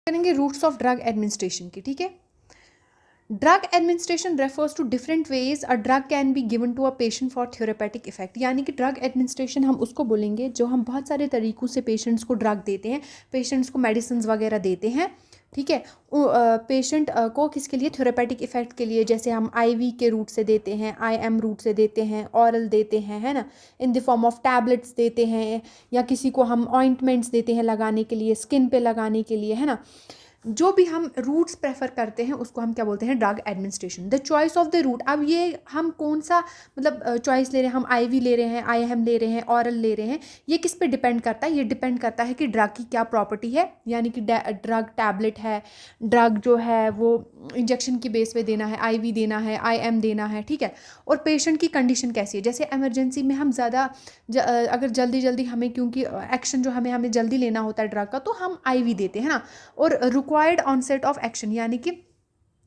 करेंगे roots of drug administration की, ठीक है। Drug administration refers to different ways a drug can be given to a patient for therapeutic effect, यानी कि drug administration हम उसको बोलेंगे जो हम बहुत सारे तरीक़ों से पेशेंट्स को ड्रग देते हैं, पेशेंट्स को मेडिसिन वगैरह देते हैं, ठीक है। पेशेंट को किसके लिए, थेरेपेटिक इफेक्ट के लिए, जैसे हम आईवी के रूट से देते हैं, आईएम रूट से देते हैं, ऑरल देते हैं, है ना, in the form of tablets देते हैं, या किसी को हम ऑइंटमेंट्स देते हैं लगाने के लिए, स्किन पे लगाने के लिए, है ना। जो भी हम रूट्स प्रेफर करते हैं उसको हम क्या बोलते हैं, drug administration. The choice of the route, अब ये हम कौन सा मतलब चॉइस ले रहे हैं, हम आईवी ले रहे हैं, आईएम ले रहे हैं, ऑरल ले रहे हैं, ये किस पे डिपेंड करता है, ये डिपेंड करता है कि ड्रग की क्या प्रॉपर्टी है, यानी कि ड्रग टैबलेट है, ड्रग जो है वो इंजेक्शन की बेस पे देना है, आईवी देना है, आईएम देना है, ठीक है। और पेशेंट की कंडीशन कैसी है, जैसे इमरजेंसी में हम ज़्यादा अगर जल्दी जल्दी हमें, क्योंकि एक्शन जो हमें जल्दी लेना होता है ड्रग का, तो हम आईवी देते हैं ना। और रिक्वायर्ड ऑनसेट ऑफ एक्शन, यानी कि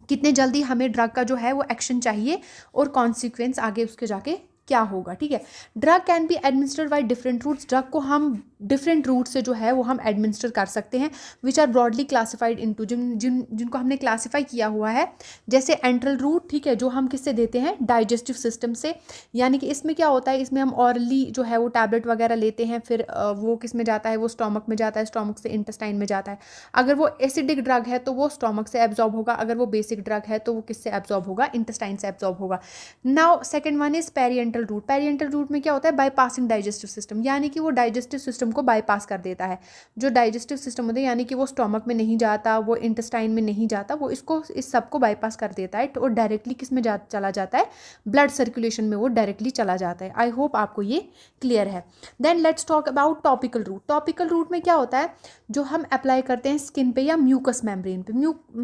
कितने जल्दी हमें ड्रग का जो है वो एक्शन चाहिए और कॉन्सिक्वेंस आगे उसके जाके क्या होगा, ठीक है। Drug can be administered by different routes, drug को हम डिफरेंट रूट से जो है वो हम एडमिनिस्टर कर सकते हैं, which are broadly classified into, जिनको हमने क्लासीफाई किया हुआ है, जैसे एंट्रल रूट, ठीक है, जो हम किससे देते हैं, डाइजेस्टिव सिस्टम से, यानी कि इसमें क्या होता है, इसमें हम ऑरली जो है वो टैबलेट वगैरह लेते हैं, फिर वो किस में जाता है, वो स्टोमक में जाता है, स्टोमक से इंटेस्टाइन में जाता है। अगर वो एसिडिक ड्रग है तो वो स्टोमक से एब्जॉर्ब होगा, अगर वो बेसिक ड्रग है तो वो किससे एब्जॉर्ब होगा, इंटेस्टाइन से एब्जॉर्ब होगा। Now second one is parenteral route. Parenteral route में क्या होता है, बाईपासिंग डाइजेस्टिव सिस्टम, यानी कि वो डाइजेस्टिव सिस्टम को बाईपास कर देता है। जो डाइजेस्टिव सिस्टम होता है, यानी कि वो स्टोमक में नहीं जाता, वो इंटेस्टाइन में नहीं जाता, वो इसको इस सब को बाईपास कर देता है और डायरेक्टली किस में चला जाता है, ब्लड सर्कुलेशन में वो डायरेक्टली चला जाता है। आई होप आपको ये क्लियर है। Then let's talk about topical route. Topical route में क्या होता है, जो हम अप्लाई करते हैं स्किन पे या म्यूकस मेम्ब्रेन पे,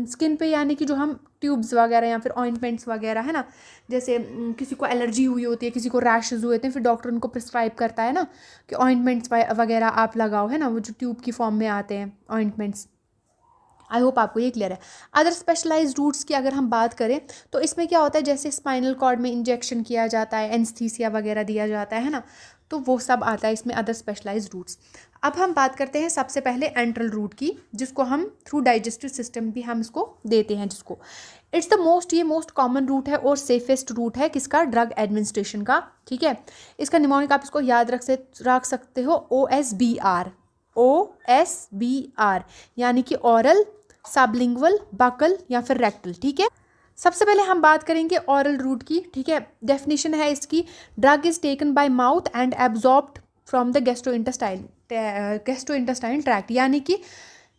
स्किन पे, यानी कि जो हम ट्यूब्स वगैरह या फिर ऑइंटमेंट्स वगैरह, है ना, जैसे किसी को एलर्जी हुई होती है, किसी को रैशेज हुए होते हैं, फिर डॉक्टर उनको प्रिस्क्राइब करता है ना कि ऑइंटमेंट्स वगैरह आप लगाओ, है ना, वो जो ट्यूब की फॉर्म में आते हैं ऑइंटमेंट्स। आई होप आपको ये क्लियर है। अदर स्पेशलाइज्ड रूट्स की अगर हम बात करें तो इसमें क्या होता है, जैसे स्पाइनल कॉर्ड में इंजेक्शन किया जाता है, एनेस्थीसिया वगैरह दिया जाता है ना, तो वो सब आता है इसमें अदर स्पेशलाइज्ड रूट्स। अब हम बात करते हैं सबसे पहले एंट्रल रूट की, जिसको हम थ्रू डाइजेस्टिव सिस्टम भी हम इसको देते हैं, जिसको इट्स द ये मोस्ट कॉमन रूट है और सेफेस्ट रूट है किसका, ड्रग एडमिनिस्ट्रेशन का, ठीक है। इसका निमोनिक आप इसको याद रख सकते हो, OSBR, OSBR, यानी कि ऑरल, सबलिंगुअल, बकल या फिर रेक्टल, ठीक है। सबसे पहले हम बात करेंगे ऑरल रूट की, ठीक है। डेफिनेशन है इसकी, drug is taken by mouth and absorbed from the gastrointestinal tract, यानी कि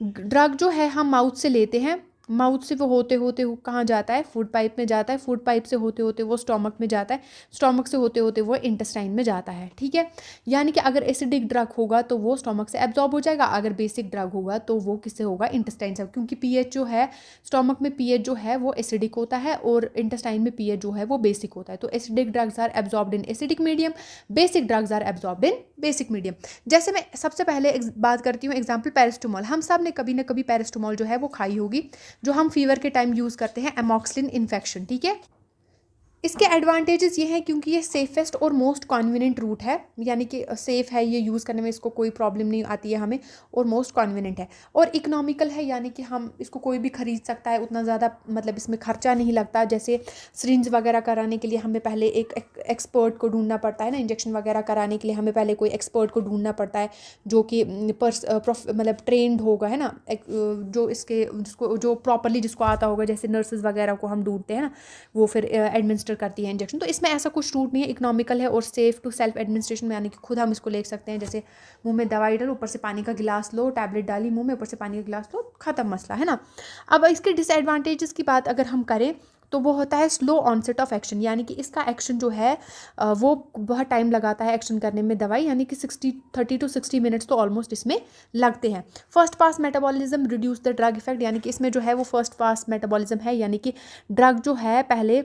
ड्रग जो है हम माउथ से लेते हैं, माउथ से वो होते होते कहाँ जाता है, फूड पाइप में जाता है, फूड पाइप से होते होते वो स्टोमक में जाता है, स्टोमक से होते होते वो इंटेस्टाइन में जाता है, ठीक है। यानी कि अगर एसिडिक ड्रग होगा तो वो स्टोमक से एब्जॉर्ब हो जाएगा, अगर बेसिक ड्रग होगा तो वो किससे होगा, इंटेस्टाइन से, क्योंकि पीएच जो है स्टोमक में, पीएच जो है वो एसिडिक होता है और इंटेस्टाइन में पीएच जो है वो बेसिक होता है। तो acidic drugs are absorbed in acidic medium, basic drugs are absorbed in basic medium. जैसे मैं सबसे पहले बात करती हूँ एग्जाम्पल पैरास्टामोल, हम सब ने कभी ना कभी पैरास्टामोल जो है वो खाई होगी, जो हम फीवर के टाइम यूज़ करते हैं, एमॉक्सिलिन इन्फेक्शन, ठीक है। इसके एडवांटेजेस ये हैं क्योंकि ये सेफेस्ट और मोस्ट कन्वीनियंट रूट है, यानी कि सेफ़ है, ये यूज़ करने में इसको कोई प्रॉब्लम नहीं आती है हमें, और मोस्ट कन्वीनियंट है और इकोनॉमिकल है, यानी कि हम इसको कोई भी खरीद सकता है, उतना ज़्यादा मतलब इसमें खर्चा नहीं लगता। जैसे सिरिंज वगैरह कराने के लिए हमें पहले एक एक्सपर्ट को ढूंढना पड़ता है ना, इंजेक्शन वगैरह कराने के लिए हमें पहले कोई एक्सपर्ट को ढूंढना पड़ता है जो कि मतलब ट्रेंड होगा, है ना, जो जिसको जो प्रॉपरली जिसको आता होगा, जैसे नर्सेज वगैरह को हम ढूंढते हैं ना, वो फिर एडमिनिस्टर करती है इंजेक्शन। तो इसमें ऐसा कुछ रूट नहीं है, इकोनॉमिकल है और सेफ टू सेल्फ एडमिनिस्ट्रेशन में, यानी कि खुद हम इसको ले सकते हैं, जैसे मुंह में दवाई डालो, ऊपर से पानी का गिलास लो, टैबलेट डाली मुंह में, ऊपर से पानी का गिलास लो, खत्म मसला, है ना। अब इसके डिसएडवांटेजेस की बात अगर हम करें तो वो होता है स्लो ऑनसेट ऑफ एक्शन, यानी कि इसका एक्शन जो है वो बहुत टाइम लगाता है एक्शन करने में दवाई, यानी कि 30 to 60 मिनट्स तो ऑलमोस्ट इसमें लगते हैं। First pass metabolism reduce the drug effect, यानी कि इसमें जो है वो फर्स्ट पास मेटाबॉलिज्म है, यानी कि ड्रग जो है पहले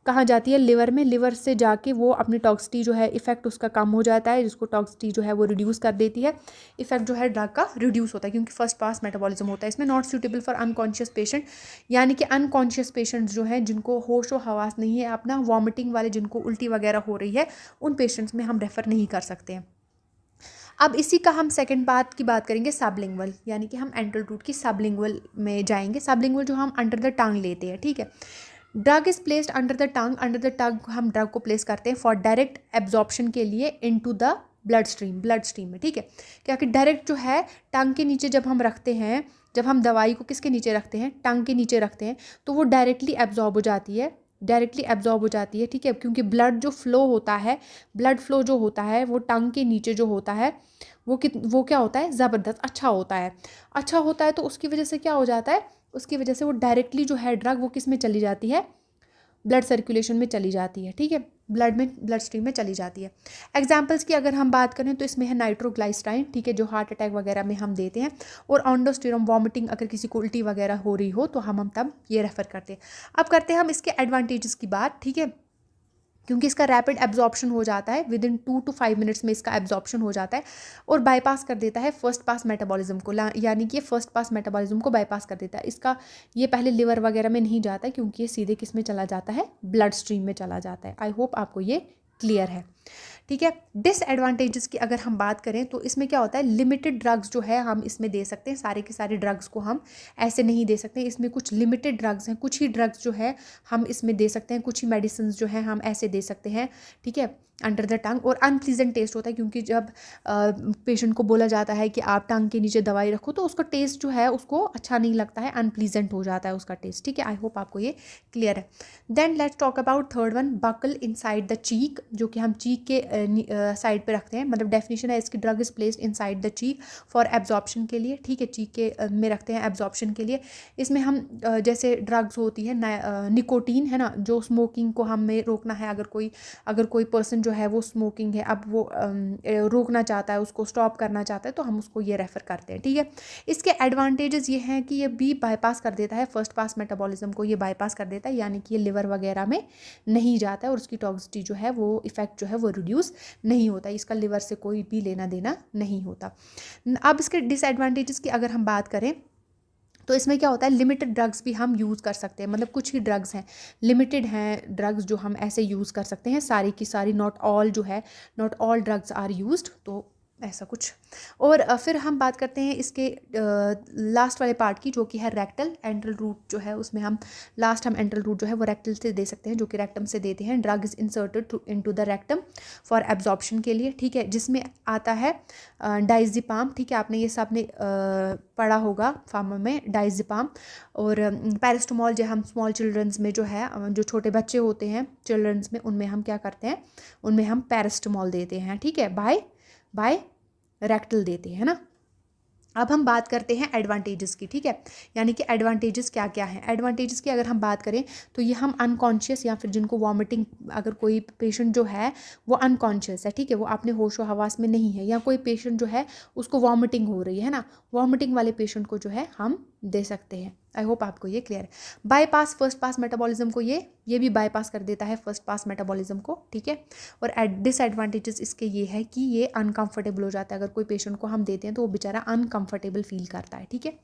कहाँ जाती है, लिवर में, लिवर से जाके वो अपनी टॉक्सिटी जो है इफेक्ट उसका कम हो जाता है, जिसको टॉक्सिटी जो है वो रिड्यूस कर देती है, इफेक्ट जो है ड्रग का रिड्यूस होता है क्योंकि फर्स्ट पास मेटाबॉलिज्म होता है इसमें। Not suitable for unconscious patient, यानी कि अनकॉन्शियस पेशेंट्स जो हैं जिनको होश व हवास नहीं है अपना, वॉमिटिंग वाले, जिनको उल्टी वगैरह हो रही है, उन पेशेंट्स में हम रेफ़र नहीं कर सकते हैं। अब इसी का हम सेकंड पार्ट की बात करेंगे सबलिंगुअल, यानी कि हम एंट्रल रूट की सबलिंगुअल में जाएंगे। सबलिंगुअल जो हम अंडर द टंग लेते हैं, ठीक है। Drug is placed under the tongue, under the tongue हम ड्रग को प्लेस करते हैं फॉर डायरेक्ट एब्जॉर्प्शन के लिए इनटू द ब्लड स्ट्रीम में, ठीक है। क्या कि डायरेक्ट जो है टंग के नीचे जब हम रखते हैं, जब हम दवाई को किसके नीचे रखते हैं, टंग के नीचे रखते हैं, तो वो डायरेक्टली एब्जॉर्ब हो जाती है, डायरेक्टली एब्जॉर्ब हो जाती है, ठीक है। क्योंकि ब्लड जो फ्लो होता है, ब्लड फ्लो जो होता है वो टंग के नीचे जो होता है वो क्या होता है, ज़बरदस्त अच्छा होता है, अच्छा होता है। तो उसकी वजह से क्या हो जाता है, उसकी वजह से वो डायरेक्टली जो है ड्रग वो किस में चली जाती है, ब्लड सर्कुलेशन में चली जाती है, ठीक है, ब्लड स्ट्रीम में चली जाती है। एग्जाम्पल्स की अगर हम बात करें तो इसमें है नाइट्रोग्लाइस्टाइन, ठीक है, जो हार्ट अटैक वगैरह में हम देते हैं, और ऑन्डोस्टेरोन वॉमिटिंग, अगर किसी को उल्टी वगैरह हो रही हो तो हम तब ये रेफ़र करते हैं। अब करते हैं हम इसके एडवांटेजेस की बात, ठीक है, क्योंकि इसका रैपिड एब्जॉर्प्शन हो जाता है, विद इन 2 to 5 मिनट्स में इसका एब्जॉर्प्शन हो जाता है, और बाईपास कर देता है फर्स्ट पास मेटाबॉलिज्म को, यानी कि ये फर्स्ट पास मेटाबॉलिज्म को बाईपास कर देता है। इसका ये पहले लिवर वगैरह में नहीं जाता है, क्योंकि ये सीधे किस में चला जाता है, ब्लड स्ट्रीम में चला जाता है। आई होप आपको ये क्लियर है, ठीक है। डिसएडवांटेजेस की अगर हम बात करें तो इसमें क्या होता है, लिमिटेड ड्रग्स जो है हम इसमें दे सकते हैं, सारे के सारे ड्रग्स को हम ऐसे नहीं दे सकते। इसमें कुछ लिमिटेड ड्रग्स हैं, कुछ ही ड्रग्स जो है हम इसमें दे सकते हैं, कुछ ही मेडिसिन जो है हम ऐसे दे सकते हैं, ठीक है, अंडर द टंग। और अनप्लीजेंट टेस्ट होता है, क्योंकि जब पेशेंट को बोला जाता है कि आप टंग के नीचे दवाई रखो तो उसका टेस्ट जो है उसको अच्छा नहीं लगता है, अनप्लीजेंट हो जाता है उसका टेस्ट, ठीक है। आई होप आपको ये क्लियर है। Then let's talk about third one, buccal inside the cheek, जो कि हम चीक के साइड पे रखते हैं, मतलब डेफिनेशन है इसकी, drug is placed inside the cheek for absorption के लिए, ठीक है, चीक के में रखते हैं एब्जॉर्प्शन के लिए। इसमें हम जैसे ड्रग्स होती है निकोटीन है ना, जो स्मोकिंग को हमें रोकना है, अगर कोई पर्सन जो है वो स्मोकिंग है, अब वो रोकना चाहता है, उसको स्टॉप करना चाहता है, तो हम उसको ये रेफ़र करते हैं, ठीक है। इसके एडवांटेजेस ये हैं कि ये भी बाईपास कर देता है फर्स्ट पास मेटाबॉलिज्म को, ये बाईपास कर देता है, यानी कि ये लिवर वगैरह में नहीं जाता है, और उसकी टॉक्सिसिटी जो है वो इफेक्ट जो है वो रिड्यूस नहीं होता, इसका लिवर से कोई भी लेना देना नहीं होता। अब इसके डिसएडवांटेजेस की अगर हम बात करें तो इसमें क्या होता है, लिमिटेड ड्रग्स भी हम यूज़ कर सकते हैं, मतलब कुछ ही ड्रग्स हैं, लिमिटेड हैं ड्रग्स जो हम ऐसे यूज़ कर सकते हैं, सारी की सारी not all drugs are used, तो ऐसा कुछ। और फिर हम बात करते हैं इसके लास्ट वाले पार्ट की, जो कि है रेक्टल एंट्रल रूट जो है, उसमें हम एंट्रल रूट जो है वो रेक्टल से दे सकते हैं, जो कि रेक्टम से देते हैं। Drug is inserted into the rectum for absorption के लिए, ठीक है, जिसमें आता है डाइजिपाम, ठीक है, आपने ये सब ने पढ़ा होगा फार्मा में, डाइजिपाम। और पैरास्टामोल जो हम स्मॉल चिल्ड्रंस में जो है, जो छोटे बच्चे होते हैं चिल्ड्रंस में, उनमें हम क्या करते हैं, उनमें हम पैरास्टामोल देते हैं, ठीक है, बाय रेक्टल देते हैं ना। अब हम बात करते हैं एडवांटेजेस की, ठीक है, यानी कि एडवांटेजेस क्या क्या हैं। एडवांटेजेस की अगर हम बात करें तो ये हम अनकॉन्शियस, या फिर जिनको वॉमिटिंग, अगर कोई पेशेंट जो है वो अनकॉन्शियस है, ठीक है, वो अपने होशो हवास में नहीं है, या कोई पेशेंट जो है उसको वॉमिटिंग हो रही है ना, वॉमिटिंग वाले पेशेंट को जो है हम दे सकते हैं। आई होप आपको ये क्लियर है। बाईपास फर्स्ट पास मेटाबॉलिज्म को ये भी बाईपास कर देता है फर्स्ट पास मेटाबॉलिज्म को, ठीक है। और डिसएडवांटेजेस इसके ये है कि ये अनकंफर्टेबल हो जाता है, अगर कोई पेशेंट को हम देते हैं तो वो बेचारा अनकंफर्टेबल फील करता है, ठीक है।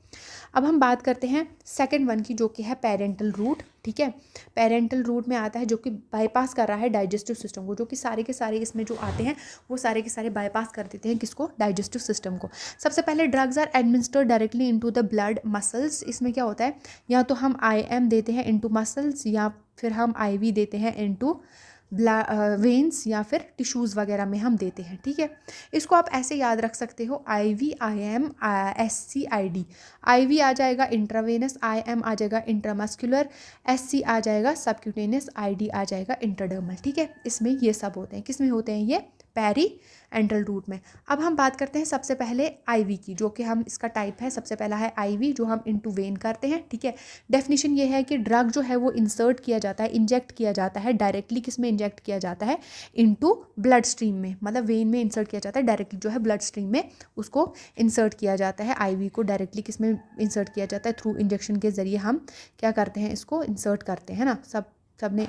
अब हम बात करते हैं सेकेंड वन की, जो कि है पेरेंटल रूट, ठीक है। पेरेंटल रूट में आता है जो कि बाईपास कर रहा है डाइजेस्टिव सिस्टम को, जो कि सारे के सारे इसमें जो आते हैं वो सारे के सारे बाईपास कर देते हैं किसको, डाइजेस्टिव सिस्टम को। सबसे पहले drugs are administered directly into the blood muscles. इसमें क्या होता है, या तो हम IM देते हैं इनटू मसल्स, या फिर हम IV देते हैं इनटू वेन्स, या फिर टिश्यूज़ वगैरह में हम देते हैं, ठीक है। इसको आप ऐसे याद रख सकते हो, IV IM SC ID। IV आ जाएगा इंट्रावेनस, IM आ जाएगा इंट्रामस्कुलर, SC आ जाएगा सबक्यूटेनियस, ID आ जाएगा इंट्राडर्मल, ठीक है। इसमें ये सब होते हैं, किस में होते हैं ये, पेरी एंट्रल रूट में। अब हम बात करते हैं सबसे पहले IV की, जो कि हम इसका टाइप है, सबसे पहला है IV, जो हम इनटू वेन करते हैं, ठीक है। डेफिनेशन ये है कि ड्रग जो है वो इंसर्ट किया जाता है, इंजेक्ट किया जाता है डायरेक्टली, किस में इंजेक्ट किया जाता है, इनटू ब्लड स्ट्रीम में, मतलब वेन में इंसर्ट किया जाता है डायरेक्टली, जो है ब्लड स्ट्रीम में उसको इंसर्ट किया जाता है। IV को डायरेक्टली किस में इंसर्ट किया जाता है, थ्रू इंजेक्शन के ज़रिए हम क्या करते हैं, इसको इंसर्ट करते हैं ना। सबने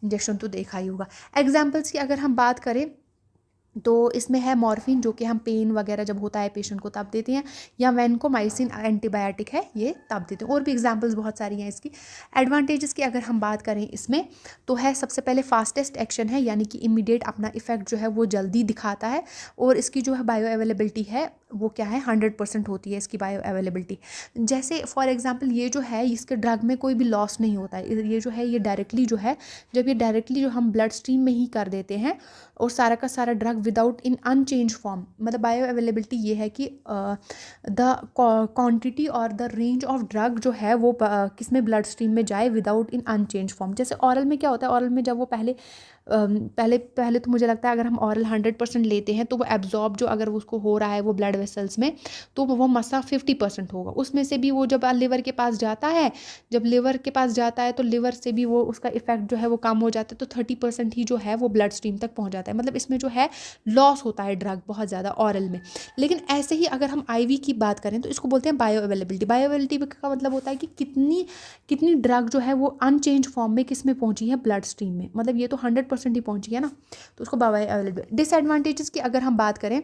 इंजेक्शन तो देखा ही होगा। एग्जाम्पल्स की अगर हम बात करें तो इसमें है मॉर्फिन, जो कि हम पेन वगैरह जब होता है पेशेंट को तब देते हैं, या वैनकोमाइसिन एंटीबायोटिक है, ये तब देते हैं। और भी एग्जांपल्स बहुत सारी हैं इसकी। एडवांटेजेस की अगर हम बात करें इसमें, तो है सबसे पहले फास्टेस्ट एक्शन है, यानी कि इमीडिएट अपना इफेक्ट जो है वो जल्दी दिखाता है। और इसकी जो है बायो अवेलेबिलिटी है वो क्या है, 100% होती है इसकी बायो अवेलेबिलिटी। जैसे फॉर एग्जांपल ये जो है, इसके ड्रग में कोई भी लॉस नहीं होता है। ये जो है ये डायरेक्टली जो है, जब ये डायरेक्टली जो हम ब्लड स्ट्रीम में ही कर देते हैं और सारा का सारा drug without in unchange form, मतलब बायो अवेलेबिलिटी ये है कि द क्वांटिटी और द रेंज ऑफ ड्रग जो है वो किसमें ब्लड स्ट्रीम में जाए विदाउट इन अनचेंज फॉर्म। जैसे ऑरल में क्या होता है, ऑरल में जब वो पहले तो मुझे लगता है अगर हम ऑरल 100% लेते हैं तो वो एब्जॉर्ब जो अगर उसको हो रहा है वो ब्लड वेसल्स में, तो वो मसा 50% होगा। उसमें से भी वो जब लिवर के पास जाता है, जब लिवर के पास जाता है तो लिवर से भी वो उसका इफेक्ट जो है वो कम हो जाता है, तो 30% ही जो है वो ब्लड स्ट्रीम तक पहुंच जाता है। मतलब इसमें जो है लॉस होता है ड्रग बहुत ज़्यादा ऑरल में। लेकिन ऐसे ही अगर हम आईवी की बात करें तो इसको बोलते हैं बायो अवेलेबिलिटी। बायो अवेलेबिलिटी का मतलब होता है कि कितनी कितनी ड्रग जो है वो अनचेंज फॉर्म में किस में पहुंची है, ब्लड स्ट्रीम में। मतलब ये तो 100% ही पहुंची है ना, तो उसको बायो अवेलेबिलिटी। डिसएडवांटेजेस की अगर हम बात करें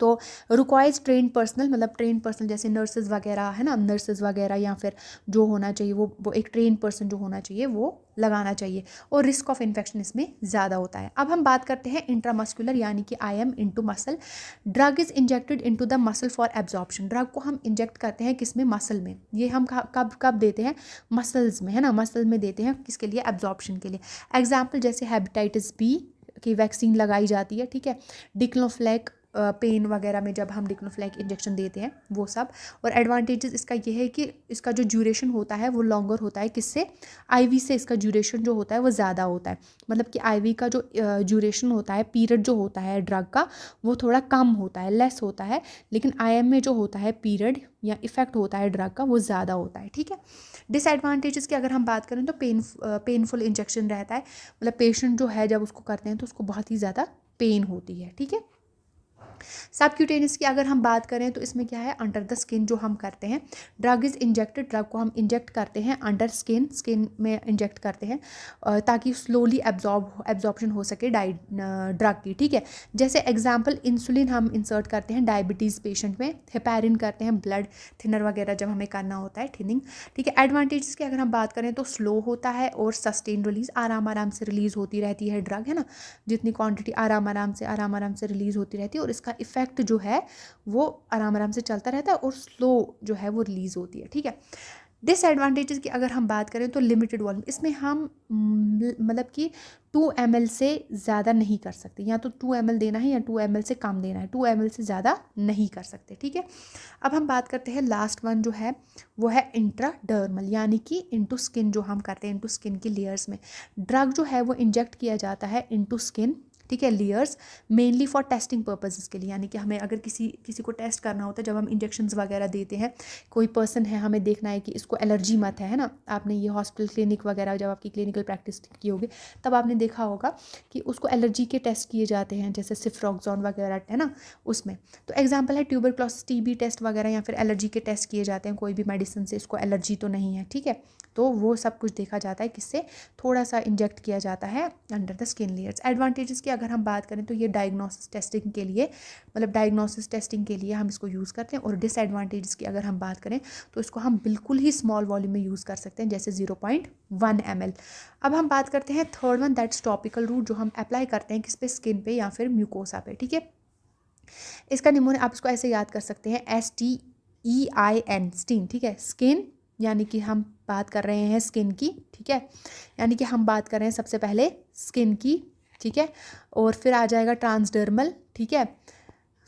तो रिक्वायर्स ट्रेन पर्सनल, मतलब ट्रेन पर्सनल जैसे नर्सेज वगैरह है ना, नर्सेज वगैरह या फिर जो होना चाहिए वो एक ट्रेन पर्सन जो होना चाहिए वो लगाना चाहिए। और रिस्क ऑफ इन्फेक्शन इसमें ज़्यादा होता है। अब हम बात करते हैं इंट्रामस्कुलर, यानी कि IM into muscle. Drug is injected into the muscle for absorption. Drug को हम इंजेक्ट करते हैं किस में, मसल में। ये हम कब कब देते हैं, मसल्स में है ना, मसल में देते हैं किसके लिए, एब्जॉर्प्शन के लिए। एग्जाम्पल जैसे हेपेटाइटिस B की वैक्सीन लगाई जाती है, ठीक है। डिक्लोफ्लैक पेन वगैरह में जब हम डिक्लोफ्लैक इंजेक्शन देते हैं वो सब। और एडवांटेजेस इसका ये है कि इसका जो ड्यूरेशन होता है वो लॉन्गर होता है, किससे, IV से इसका ड्यूरेशन जो होता है वो ज़्यादा होता है। मतलब कि IV का जो ड्यूरेशन होता है, पीरियड जो होता है ड्रग का, वो थोड़ा कम होता है, लेस होता है। लेकिन IM में जो होता है पीरियड या इफेक्ट होता है ड्रग का वो ज़्यादा होता है, ठीक है। डिसएडवांटेजेस की अगर हम बात करें तो पेनफुल इंजेक्शन रहता है। मतलब पेशेंट जो है जब उसको करते हैं तो उसको बहुत ही ज़्यादा पेन होती है, ठीक है। सबक्यूटेनियस की अगर हम बात करें तो इसमें क्या है, अंडर द स्किन जो हम करते हैं। ड्रग इज इंजेक्टेड, ड्रग को हम इंजेक्ट करते हैं अंडर स्किन में इंजेक्ट करते हैं, ताकि स्लोली एब्जॉर्प्शन हो सके ड्रग की, ठीक है। जैसे एग्जांपल इंसुलिन हम इंसर्ट करते हैं डायबिटीज़ पेशेंट में, हेपेरिन करते हैं ब्लड थिनर वगैरह जब हमें करना होता है, थिनिंग, ठीक है। एडवांटेजेस की अगर हम बात करें तो स्लो होता है और सस्टेन रिलीज, आराम से रिलीज होती रहती है ड्रग, है ना। जितनी क्वांटिटी आराम आराम से रिलीज होती रहती है, और इसका इफेक्ट जो है वो आराम से चलता रहता है और स्लो जो है वो रिलीज होती है, ठीक है। डिसएडवांटेजेस की अगर हम बात करें तो लिमिटेड वॉल्यूम, इसमें हम मतलब कि 2 ml से ज़्यादा नहीं कर सकते, या तो 2 ml देना है या 2 ml से कम देना है, 2 ml से ज़्यादा नहीं कर सकते, ठीक है। अब हम बात करते हैं लास्ट वन जो है वो है इंट्राडर्मल, यानी कि इनटू स्किन जो हम करते हैं, इनटू स्किन की लेयर्स में। ड्रग जो है वो इंजेक्ट किया जाता है इनटू स्किन, ठीक है, layers, mainly for testing purposes के लिए। यानी कि हमें अगर किसी को टेस्ट करना होता है, जब हम इंजेक्शंस वगैरह देते हैं, कोई पर्सन है, हमें देखना है कि इसको एलर्जी मत है ना। आपने ये हॉस्पिटल क्लिनिक वगैरह जब आपकी क्लिनिकल प्रैक्टिस की होगी तब आपने देखा होगा कि उसको एलर्जी के टेस्ट किए जाते हैं, जैसे सिफ्रॉक्सोन वगैरह है ना उसमें। तो एग्जाम्पल है ट्यूबरक्लोसिस TB टेस्ट वगैरह, या फिर एलर्जी के टेस्ट किए जाते हैं, कोई भी मेडिसिन से इसको एलर्जी तो नहीं है, ठीक है। तो वो सब कुछ देखा जाता है किससे, थोड़ा सा इंजेक्ट किया जाता है under the skin layers. Advantages की अगर हम बात करें तो ये डायग्नोसिस टेस्टिंग के लिए, मतलब डायग्नोसिस टेस्टिंग के लिए हम इसको यूज़ करते हैं। और डिसएडवांटेजेस की अगर हम बात करें तो इसको हम बिल्कुल ही स्मॉल वॉल्यूम में यूज़ कर सकते हैं, जैसे 0.1 ml। अब हम बात करते हैं third one, that's topical route, जो हम अप्लाई करते हैं किस पे, स्किन पे या फिर म्यूकोसा पे, ठीक है। इसका निमोनिया आप इसको ऐसे याद कर सकते हैं, STEIN, स्टीन, ठीक है। स्किन यानी कि हम बात कर रहे हैं स्किन की, ठीक है। यानी कि हम बात कर रहे हैं सबसे पहले स्किन की, ठीक है। और फिर आ जाएगा ट्रांसडर्मल, ठीक है।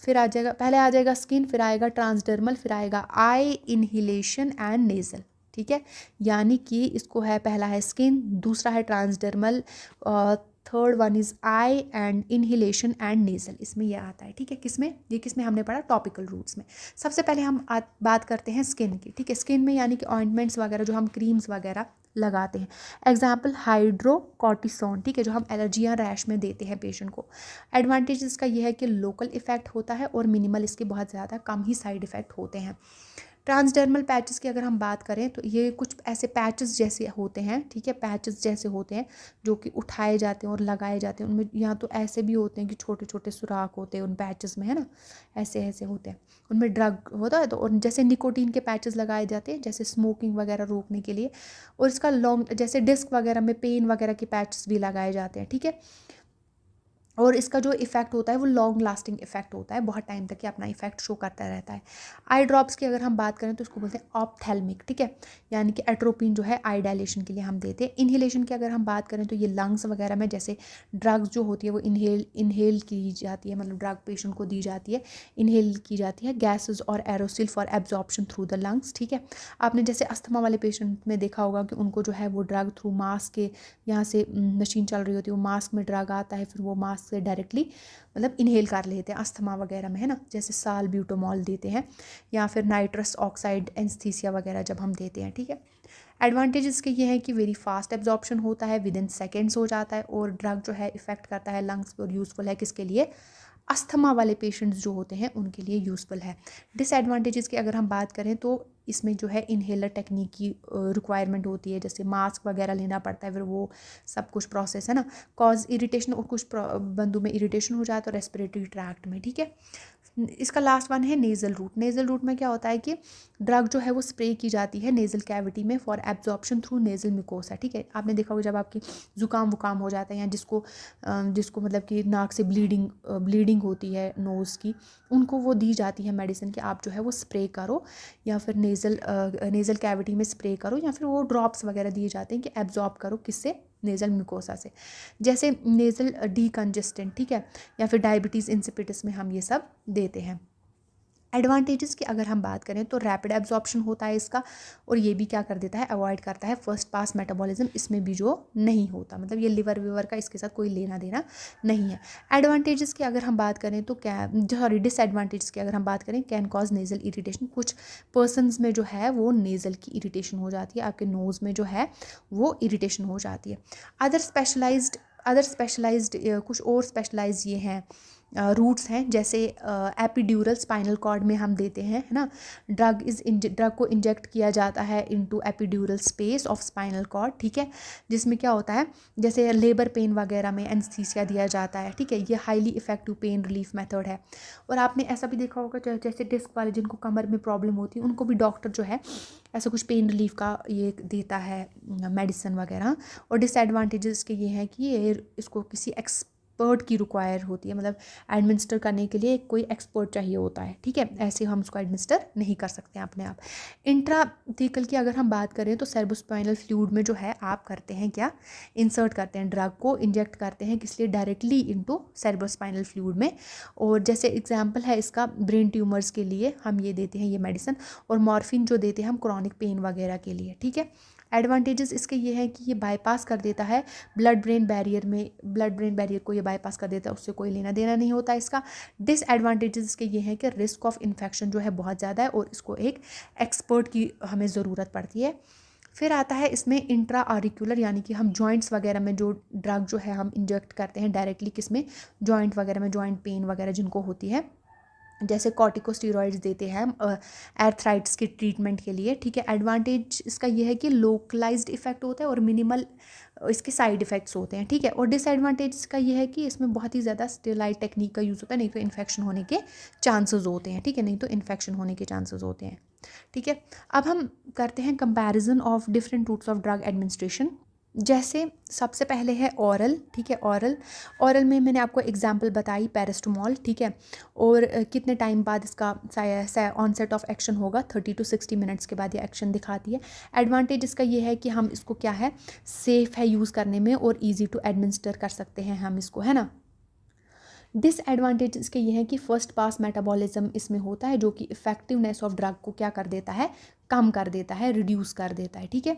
फिर आ जाएगा, पहले आ जाएगा स्किन, फिर आएगा ट्रांसडर्मल, फिर आएगा आई इनहेलेशन एंड नेजल, ठीक है। यानी कि इसको है, पहला है स्किन, दूसरा है transdermal, third one is I and inhalation and nasal, इसमें ये आता है, ठीक है। किसमें, ये किसमें हमने पढ़ा, टॉपिकल रूट्स में। सबसे पहले हम बात करते हैं स्किन की, ठीक है। स्किन में यानी कि ऑइंटमेंट्स वगैरह जो हम क्रीम्स वगैरह लगाते हैं, एग्जाम्पल हाइड्रोकॉर्टिसोन, ठीक है, जो हम एलर्जी या रैश में देते हैं पेशेंट को। एडवांटेज इसका ये है कि लोकल इफेक्ट होता है और मिनिमल, इसके बहुत ज़्यादा कम ही साइड इफ़ेक्ट होते हैं। ट्रांसडर्मल पैचेस की अगर हम बात करें तो ये कुछ ऐसे पैचेस जैसे होते हैं, ठीक है, पैचेस जैसे होते हैं जो कि उठाए जाते हैं और लगाए जाते हैं। उनमें या तो ऐसे भी होते हैं कि छोटे छोटे सुराख होते हैं उन पैचेस में, है ना, ऐसे ऐसे होते हैं, उनमें ड्रग होता है। तो और जैसे निकोटीन के पैचेस लगाए जाते हैं जैसे स्मोकिंग वगैरह रोकने के लिए, और इसका लॉन्ग जैसे डिस्क वगैरह में पेन वगैरह के पैचेस भी लगाए जाते हैं, ठीक है। और इसका जो इफ़ेक्ट होता है वो लॉन्ग लास्टिंग इफेक्ट होता है, बहुत टाइम तक ये अपना इफेक्ट शो करता रहता है। आई ड्रॉप्स की अगर हम बात करें तो इसको बोलते हैं ऑप्थेल्मिक, ठीक है, यानी कि एट्रोपिन जो है आई डायलेशन के लिए हम देते हैं। इन्हेलेशन की अगर हम बात करें तो ये लंग्स वगैरह में जैसे ड्रग्स जो होती है वो इनहेल की जाती है, मतलब ड्रग पेशेंट को दी जाती है, इनहेल की जाती है, गैसेज और Aerosil for absorption through the lungs, ठीक है। आपने जैसे अस्थमा वाले पेशेंट में देखा होगा कि उनको जो है वो ड्रग थ्रू मास्क के यहाँ से मशीन चल रही होती है, वो मास्क में ड्रग आता है, फिर वो मास्क से डायरेक्टली मतलब इनहेल कर लेते हैं अस्थमा वगैरह में, है ना, जैसे सालब्यूटामॉल देते हैं या फिर नाइट्रस ऑक्साइड एनेस्थीसिया वगैरह जब हम देते हैं, ठीक है। एडवांटेजेस के ये हैं कि वेरी फास्ट एब्जॉर्प्शन होता है, विद इन सेकेंड्स हो जाता है, और ड्रग जो है इफेक्ट करता है लंग्स पे और यूज़फुल है किसके लिए, अस्थमा वाले पेशेंट्स जो होते हैं उनके लिए यूज़फुल है। डिसएडवांटेजेस की अगर हम बात करें तो इसमें जो है इनहेलर टेक्निक की रिक्वायरमेंट होती है, जैसे मास्क वगैरह लेना पड़ता है, फिर वो सब कुछ प्रोसेस, है ना, कॉज इरिटेशन, और कुछ बंदों में इरिटेशन हो जाता है रेस्पिरेटरी ट्रैक्ट में, ठीक है। इसका लास्ट वन है नेज़ल रूट। नेज़ल रूट में क्या होता है कि ड्रग जो है वो स्प्रे की जाती है नेज़ल कैविटी में for absorption through nasal mucosa, ठीक है। आपने देखा होगा जब आपकी ज़ुकाम वुकाम हो जाता है या जिसको मतलब कि नाक से ब्लीडिंग होती है नोज़ की, उनको वो दी जाती है मेडिसिन कि आप जो है वो स्प्रे करो, या फिर नेज़ल कैविटी में स्प्रे करो, या फिर वो ड्रॉप्स वगैरह दिए जाते हैं कि एब्जॉर्ब करो किससे, नेज़ल म्यूकोसा से, जैसे नेज़ल डीकंजेस्टेंट, ठीक है, या फिर डायबिटीज़ इंसिपिडिस में हम ये सब देते हैं। एडवांटेजेस की अगर हम बात करें तो रैपिड एब्जॉर्प्शन होता है इसका, और ये भी क्या कर देता है, अवॉइड करता है फर्स्ट पास मेटाबॉलिज्म, इसमें भी जो नहीं होता, मतलब ये लिवर विवर का इसके साथ कोई लेना देना नहीं है। एडवांटेजेस की अगर हम बात करें तो डिसएडवांटेजेस की अगर हम बात करें, कैन कॉज नेज़ल इरिटेशन, कुछ पर्सनस में जो है वो नेज़ल की इरिटेशन हो जाती है, आपके नोज़ में जो है वो इरिटेशन हो जाती है। अदर स्पेशलाइज्ड कुछ और स्पेशलाइज ये हैं रूट्स हैं, जैसे एपिड्यूरल स्पाइनल कॉर्ड में हम देते हैं, है ना, ड्रग को इंजेक्ट किया जाता है into epidural space of spinal cord, ठीक है, जिसमें क्या होता है जैसे लेबर पेन वगैरह में एनेस्थीसिया दिया जाता है, ठीक है। ये highly effective pain relief method है। और आपने ऐसा भी देखा होगा जैसे डिस्क वाले जिनको कमर में प्रॉब्लम होती है उनको भी डॉक्टर जो है ऐसा कुछ पेन रिलीफ का ये देता है मेडिसिन वगैरह। और डिसएडवांटेजेस के ये हैं कि ये इसको किसी एक्सपर्ट की रिक्वायर होती है, मतलब एडमिनिस्टर करने के लिए कोई एक्सपर्ट चाहिए होता है, ठीक है, ऐसे हम उसको एडमिनिस्टर नहीं कर सकते हैं अपने आप। इंट्राथीकल की अगर हम बात करें तो सेरेब्रोस्पाइनल फ्लूइड में जो है आप करते हैं क्या, इंसर्ट करते हैं, ड्रग को इंजेक्ट करते हैं किस लिए, डायरेक्टली इनटू सेरेब्रोस्पाइनल फ्लूइड में। और जैसे एग्जांपल है इसका ब्रेन ट्यूमर्स के लिए हम ये देते हैं ये मेडिसिन, और मॉर्फिन जो देते हैं हम क्रॉनिक पेन वगैरह के लिए, ठीक है। एडवांटेजेस इसके ये हैं कि ये बाईपास कर देता है ब्लड ब्रेन बैरियर को, ये बाईपास कर देता है, उससे कोई लेना देना नहीं होता इसका। डिसएडवांटेजेस इसके ये हैं कि रिस्क ऑफ इन्फेक्शन जो है बहुत ज़्यादा है, और इसको एक एक्सपर्ट की हमें ज़रूरत पड़ती है। फिर आता है इसमें इंट्रा ऑरिकुलर, यानी कि हम जॉइंट्स वगैरह में जो ड्रग जो है हम इंजेक्ट करते हैं डायरेक्टली किसमें, जॉइंट वगैरह में, जॉइंट पेन वगैरह जिनको होती है, जैसे कॉर्टिकोस्टेरॉइड्स देते हैं हम एर्थराइट्स की ट्रीटमेंट के लिए, ठीक है। एडवांटेज इसका ये है कि लोकलाइज्ड इफेक्ट होता है और मिनिमल इसके साइड इफ़ेक्ट्स होते हैं, ठीक है। और डिसएडवांटेज इसका ये है कि इसमें बहुत ही ज़्यादा स्टेरलाइट टेक्निक का यूज़ होता है, नहीं तो इन्फेक्शन होने के चांसेस होते हैं, ठीक है, नहीं तो इन्फेक्शन होने के चांसेस होते हैं, ठीक है। अब हम करते हैं comparison of different routes of drug administration. जैसे सबसे पहले है ऑरल, ठीक है। ऑरल में मैंने आपको एग्जांपल बताई पैरास्टामोल, ठीक है, और कितने टाइम बाद इसका ऑनसेट ऑफ एक्शन होगा, 30 to 60 मिनट्स के बाद ये एक्शन दिखाती है। एडवांटेज इसका ये है कि हम इसको क्या है, सेफ़ है यूज़ करने में और ईजी टू एडमिनिस्टर कर सकते हैं हम इसको, है ना। डिसएडवांटेज इसके ये हैं कि फर्स्ट पास मेटाबॉलिज्म इसमें होता है, जो कि इफेक्टिवनेस ऑफ ड्रग को क्या कर देता है, कम कर देता है, रिड्यूस कर देता है, ठीक है।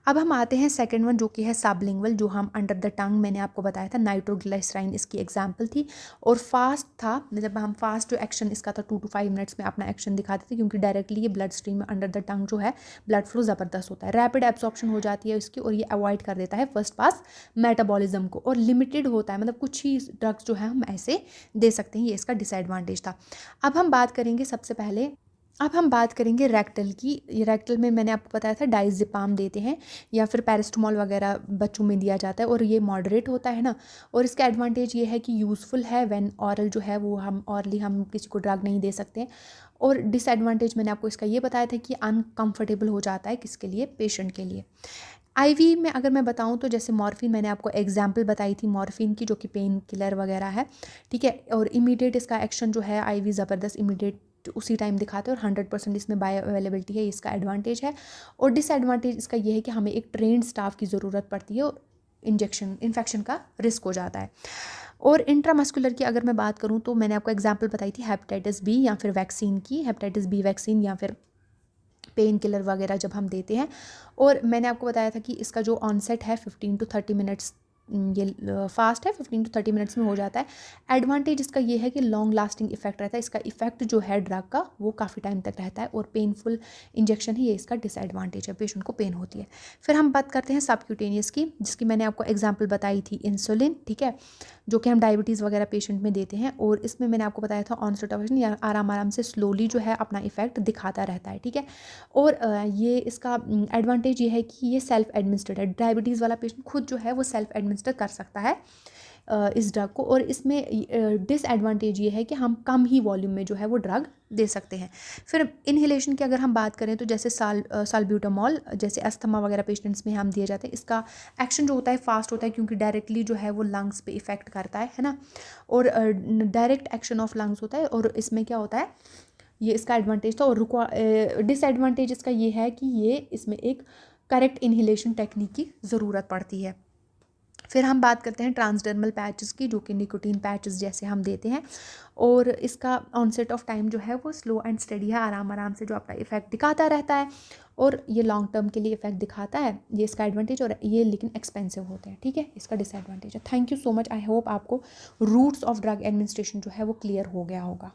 अब हम आते हैं सेकंड वन, जो कि है सबलिंगुअल, जो हम अंडर द टंग मैंने आपको बताया था, नाइट्रोग्लिसराइन इसकी एग्जांपल थी। और फास्ट था, जब हम फास्ट जो एक्शन इसका था 2 to 5 मिनट्स में अपना एक्शन दिखाते थे, क्योंकि डायरेक्टली ये ब्लड स्ट्रीम में अंडर द टंग जो है ब्लड फ्लो ज़बरदस्त होता है, रैपिड एब्जॉर्प्शन हो जाती है इसकी, और ये अवॉइड कर देता है फर्स्ट पास मेटाबॉलिज्म को, और लिमिटेड होता है, मतलब कुछ ही ड्रग्स जो है हम ऐसे दे सकते हैं, ये इसका डिसएडवांटेज था। अब हम बात करेंगे सबसे पहले अब हम बात करेंगे रेक्टल की। ये रेक्टल में मैंने आपको बताया था डाइज़ेपाम देते हैं या फिर पैरास्टामोल वगैरह बच्चों में दिया जाता है, और ये मॉडरेट होता है ना। और इसका एडवांटेज ये है कि यूज़फुल है व्हेन ऑरल जो है वो हम ऑरली हम किसी को ड्रग नहीं दे सकते। और डिसएडवांटेज मैंने आपको इसका ये बताया था कि अनकम्फर्टेबल हो जाता है किसके लिए, पेशेंट के लिए। आईवी में अगर मैं बताऊं तो जैसे मॉर्फिन, मैंने आपको एग्जांपल बताई थी मॉर्फिन की, जो कि पेन किलर वगैरह है, ठीक है। और इमीडिएट इसका एक्शन जो है आईवी ज़बरदस्त इमीडिएट उसी टाइम दिखाते हैं, और 100% इसमें बायो अवेलेबिलिटी है, इसका एडवांटेज है। और डिसएडवांटेज इसका ये है कि हमें एक ट्रेंड स्टाफ की ज़रूरत पड़ती है और इन्फेक्शन का रिस्क हो जाता है। और इंट्रामस्कुलर की अगर मैं बात करूँ तो मैंने आपको एग्जाम्पल बताई थी हेपेटाइटिस बी या फिर वैक्सीन की, हेपेटाइटिस बी वैक्सीन या फिर पेन किलर वगैरह जब हम देते हैं। और मैंने आपको बताया था कि इसका जो ऑनसेट है 15 to 30 मिनट्स, ये फास्ट है, 15 to 30 मिनट्स में हो जाता है। एडवांटेज इसका ये है कि लॉन्ग लास्टिंग इफेक्ट रहता है, इसका इफेक्ट जो है ड्रग का वो काफ़ी टाइम तक रहता है। और पेनफुल इंजेक्शन है, ये इसका डिसएडवांटेज है, पेशेंट को पेन होती है। फिर हम बात करते हैं सबक्यूटेनियस की, जिसकी मैंने आपको एग्जाम्पल बताई थी इंसुलिन, ठीक है, जो कि हम डायबिटीज़ वगैरह पेशेंट में देते हैं। और इसमें मैंने आपको बताया था ऑनसेट ऑफ एक्शन, या आराम से स्लोली जो है अपना इफेक्ट दिखाता रहता है, ठीक है। और ये इसका एडवांटेज ये है कि ये सेल्फ एडमिनिस्ट्रेड है, डायबिटीज़ वाला पेशेंट खुद जो है वो सेल्फ एडमिनिस्टर कर सकता है इस ड्रग को। और इसमें डिसएडवांटेज ये है कि हम कम ही वॉल्यूम में जो है वो ड्रग दे सकते हैं। फिर इन्हेलेशन की अगर हम बात करें तो जैसे साल्ब्यूटामॉल, जैसे अस्थमा वगैरह पेशेंट्स में हम दिए जाते हैं, इसका एक्शन जो होता है फास्ट होता है, क्योंकि डायरेक्टली जो है वो लंग्स पे इफेक्ट करता है ना। और डायरेक्ट एक्शन ऑफ लंग्स होता है। और इसमें क्या होता है, ये इसका एडवांटेज था। और डिसएडवांटेज इसका ये है कि ये इसमें एक करेक्ट इन्हेलेशन टेक्निक की ज़रूरत पड़ती है। फिर हम बात करते हैं ट्रांसडर्मल पैचेस की, जो कि निकोटीन पैचेस जैसे हम देते हैं। और इसका ऑनसेट ऑफ टाइम जो है वो स्लो एंड स्टडी है, आराम से जो अपना इफेक्ट दिखाता रहता है। और ये लॉन्ग टर्म के लिए इफेक्ट दिखाता है, ये इसका एडवांटेज। और ये लेकिन एक्सपेंसिव होते हैं, ठीक है, इसका डिसएडवांटेज है। Thank you so much, I hope आपको रूट्स ऑफ ड्रग एडमिनिस्ट्रेशन जो है वो क्लियर हो गया होगा।